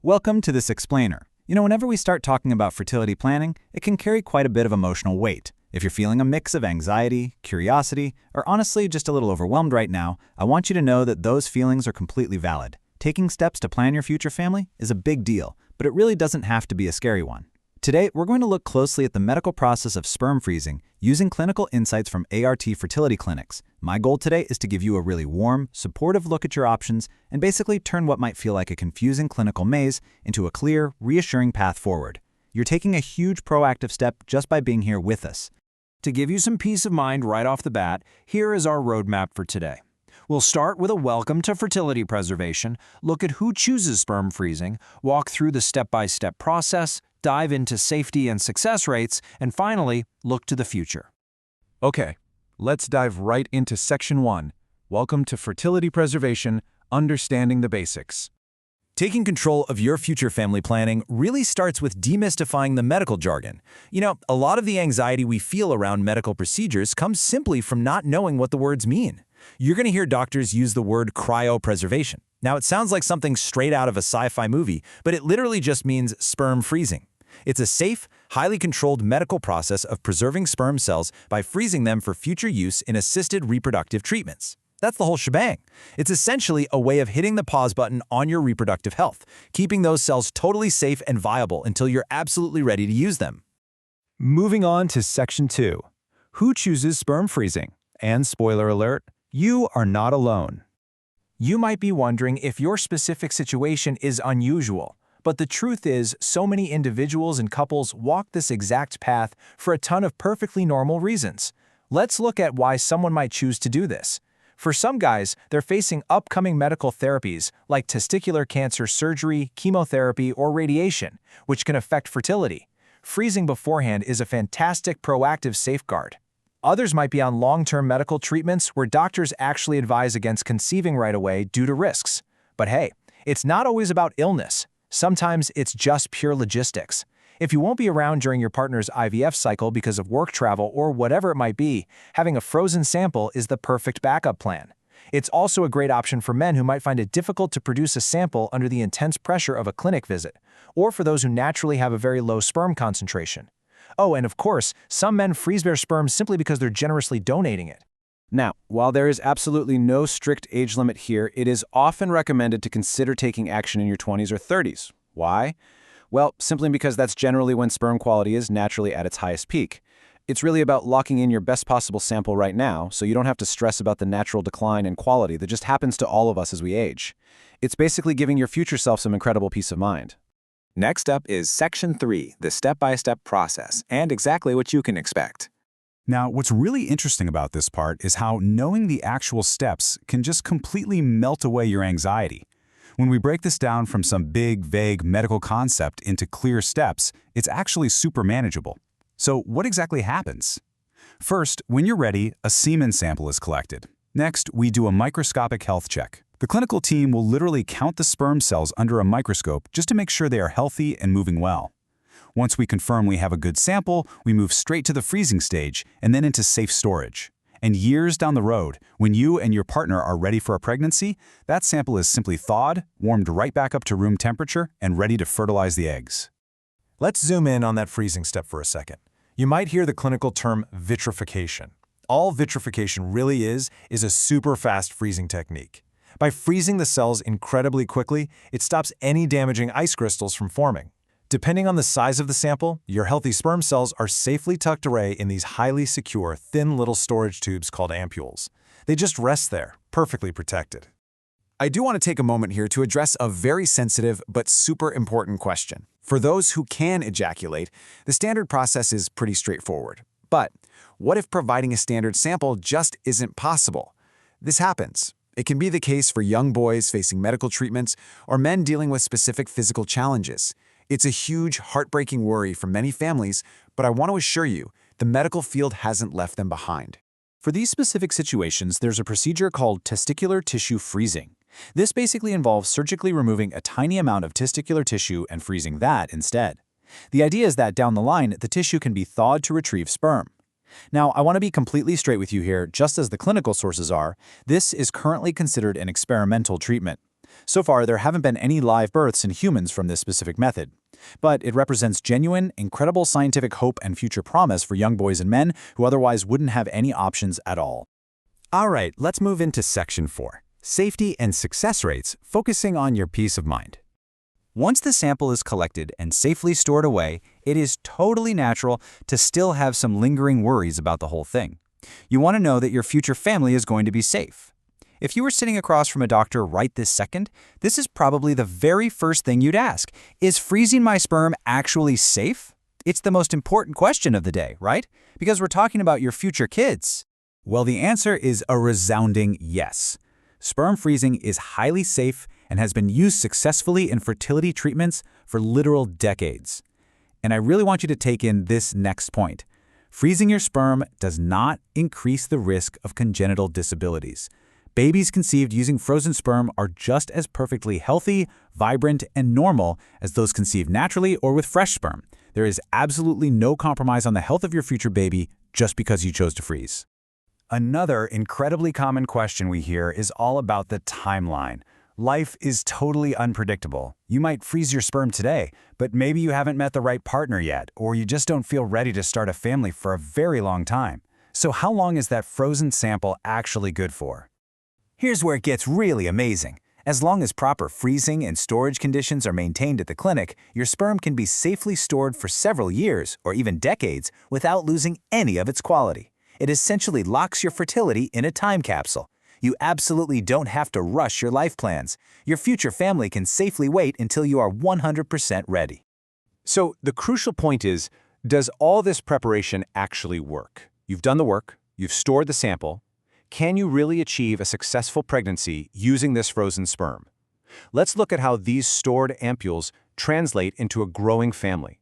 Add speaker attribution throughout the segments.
Speaker 1: Welcome to this explainer. Whenever we start talking about fertility planning, it can carry quite a bit of emotional weight. If you're feeling a mix of anxiety, curiosity, or honestly just a little overwhelmed right now, I want you to know that those feelings are completely valid. Taking steps to plan your future family is a big deal, but it really doesn't have to be a scary one. Today, we're going to look closely at the medical process of sperm freezing using clinical insights from ART Fertility Clinics. My goal today is to give you a really warm, supportive look at your options and basically turn what might feel like a confusing clinical maze into a clear, reassuring path forward. You're taking a huge proactive step just by being here with us.
Speaker 2: To give you some peace of mind right off the bat, here is our roadmap for today. We'll start with a welcome to fertility preservation, look at who chooses sperm freezing, walk through the step-by-step process, dive into safety and success rates, and finally, look to the future.
Speaker 3: Okay, let's dive right into Section 1. Welcome to Fertility Preservation, Understanding the Basics.
Speaker 1: Taking control of your future family planning really starts with demystifying the medical jargon. A lot of the anxiety we feel around medical procedures comes simply from not knowing what the words mean. You're going to hear doctors use the word cryopreservation. Now, it sounds like something straight out of a sci-fi movie, but it literally just means sperm freezing. It's a safe, highly controlled medical process of preserving sperm cells by freezing them for future use in assisted reproductive treatments. That's the whole shebang. It's essentially a way of hitting the pause button on your reproductive health, keeping those cells totally safe and viable until you're absolutely ready to use them.
Speaker 3: Moving on to Section 2. Who chooses sperm freezing? And spoiler alert, you are not alone.
Speaker 2: You might be wondering if your specific situation is unusual, but the truth is so many individuals and couples walk this exact path for a ton of perfectly normal reasons. Let's look at why someone might choose to do this. For some guys, they're facing upcoming medical therapies like testicular cancer surgery, chemotherapy, or radiation, which can affect fertility. Freezing beforehand is a fantastic proactive safeguard. Others might be on long-term medical treatments where doctors actually advise against conceiving right away due to risks. But hey, it's not always about illness. Sometimes it's just pure logistics. If you won't be around during your partner's IVF cycle because of work travel or whatever it might be, having a frozen sample is the perfect backup plan. It's also a great option for men who might find it difficult to produce a sample under the intense pressure of a clinic visit, or for those who naturally have a very low sperm concentration. Oh, and of course, some men freeze their sperm simply because they're generously donating it.
Speaker 1: Now, while there is absolutely no strict age limit here, it is often recommended to consider taking action in your 20s or 30s. Why? Well, simply because that's generally when sperm quality is naturally at its highest peak. It's really about locking in your best possible sample right now, so you don't have to stress about the natural decline in quality that just happens to all of us as we age. It's basically giving your future self some incredible peace of mind.
Speaker 4: Next up is Section 3, the step-by-step process, and exactly what you can expect.
Speaker 5: Now, what's really interesting about this part is how knowing the actual steps can just completely melt away your anxiety. When we break this down from some big, vague medical concept into clear steps, it's actually super manageable. So what exactly happens? First, when you're ready, a semen sample is collected. Next, we do a microscopic health check. The clinical team will literally count the sperm cells under a microscope just to make sure they are healthy and moving well. Once we confirm we have a good sample, we move straight to the freezing stage and then into safe storage. And years down the road, when you and your partner are ready for a pregnancy, that sample is simply thawed, warmed right back up to room temperature, and ready to fertilize the eggs.
Speaker 6: Let's zoom in on that freezing step for a second. You might hear the clinical term vitrification. All vitrification really is a super fast freezing technique. By freezing the cells incredibly quickly, it stops any damaging ice crystals from forming. Depending on the size of the sample, your healthy sperm cells are safely tucked away in these highly secure, thin little storage tubes called ampules. They just rest there, perfectly protected.
Speaker 4: I do want to take a moment here to address a very sensitive but super important question. For those who can ejaculate, the standard process is pretty straightforward. But what if providing a standard sample just isn't possible? This happens. It can be the case for young boys facing medical treatments or men dealing with specific physical challenges. It's a huge, heartbreaking worry for many families, but I want to assure you, the medical field hasn't left them behind.
Speaker 1: For these specific situations, there's a procedure called testicular tissue freezing. This basically involves surgically removing a tiny amount of testicular tissue and freezing that instead. The idea is that down the line, the tissue can be thawed to retrieve sperm. Now, I want to be completely straight with you here, just as the clinical sources are. This is currently considered an experimental treatment. So far, there haven't been any live births in humans from this specific method. But it represents genuine, incredible scientific hope and future promise for young boys and men who otherwise wouldn't have any options at all.
Speaker 3: All right, let's move into Section 4. Safety and success rates, focusing on your peace of mind.
Speaker 1: Once the sample is collected and safely stored away, it is totally natural to still have some lingering worries about the whole thing. You want to know that your future family is going to be safe. If you were sitting across from a doctor right this second, this is probably the very first thing you'd ask. Is freezing my sperm actually safe? It's the most important question of the day, right? Because we're talking about your future kids.
Speaker 3: Well, the answer is a resounding yes. Sperm freezing is highly safe and has been used successfully in fertility treatments for literal decades. And I really want you to take in this next point. Freezing your sperm does not increase the risk of congenital disabilities. Babies conceived using frozen sperm are just as perfectly healthy, vibrant, and normal as those conceived naturally or with fresh sperm. There is absolutely no compromise on the health of your future baby just because you chose to freeze. Another incredibly common question we hear is all about the timeline. Life is totally unpredictable. You might freeze your sperm today, but maybe you haven't met the right partner yet, or you just don't feel ready to start a family for a very long time. So how long is that frozen sample actually good for? Here's where it gets really amazing. As long as proper freezing and storage conditions are maintained at the clinic, your sperm can be safely stored for several years or even decades without losing any of its quality. It essentially locks your fertility in a time capsule. You absolutely don't have to rush your life plans. Your future family can safely wait until you are 100% ready.
Speaker 6: So the crucial point is, does all this preparation actually work? You've done the work, you've stored the sample. Can you really achieve a successful pregnancy using this frozen sperm? Let's look at how these stored ampules translate into a growing family.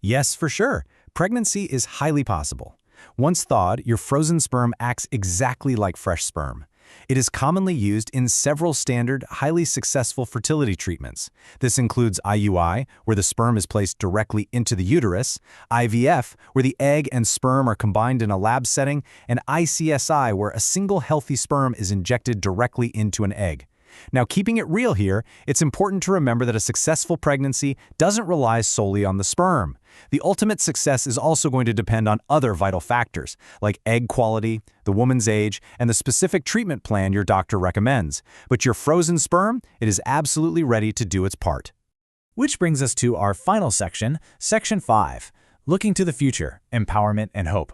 Speaker 3: Yes, for sure. Pregnancy is highly possible. Once thawed, your frozen sperm acts exactly like fresh sperm. It is commonly used in several standard, highly successful fertility treatments. This includes IUI, where the sperm is placed directly into the uterus, IVF, where the egg and sperm are combined in a lab setting, and ICSI, where a single healthy sperm is injected directly into an egg. Now, keeping it real here, it's important to remember that a successful pregnancy doesn't rely solely on the sperm. The ultimate success is also going to depend on other vital factors, like egg quality, the woman's age, and the specific treatment plan your doctor recommends. But your frozen sperm, it is absolutely ready to do its part.
Speaker 1: Which brings us to our final section, Section 5, Looking to the Future, Empowerment and Hope.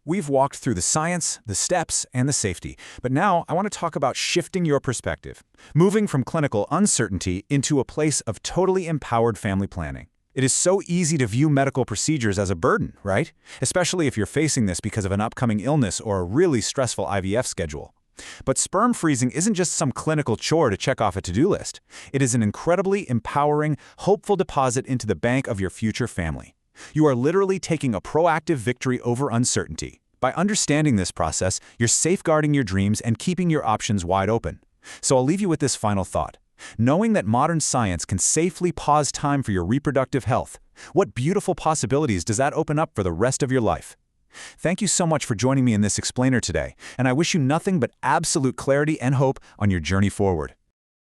Speaker 4: We've walked through the science, the steps, and the safety, but now I want to talk about shifting your perspective, moving from clinical uncertainty into a place of totally empowered family planning. It is so easy to view medical procedures as a burden, right? Especially if you're facing this because of an upcoming illness or a really stressful IVF schedule. But sperm freezing isn't just some clinical chore to check off a to-do list. It is an incredibly empowering, hopeful deposit into the bank of your future family. You are literally taking a proactive victory over uncertainty. By understanding this process, you're safeguarding your dreams and keeping your options wide open. So I'll leave you with this final thought. Knowing that modern science can safely pause time for your reproductive health, what beautiful possibilities does that open up for the rest of your life? Thank you so much for joining me in this explainer today, and I wish you nothing but absolute clarity and hope on your journey forward.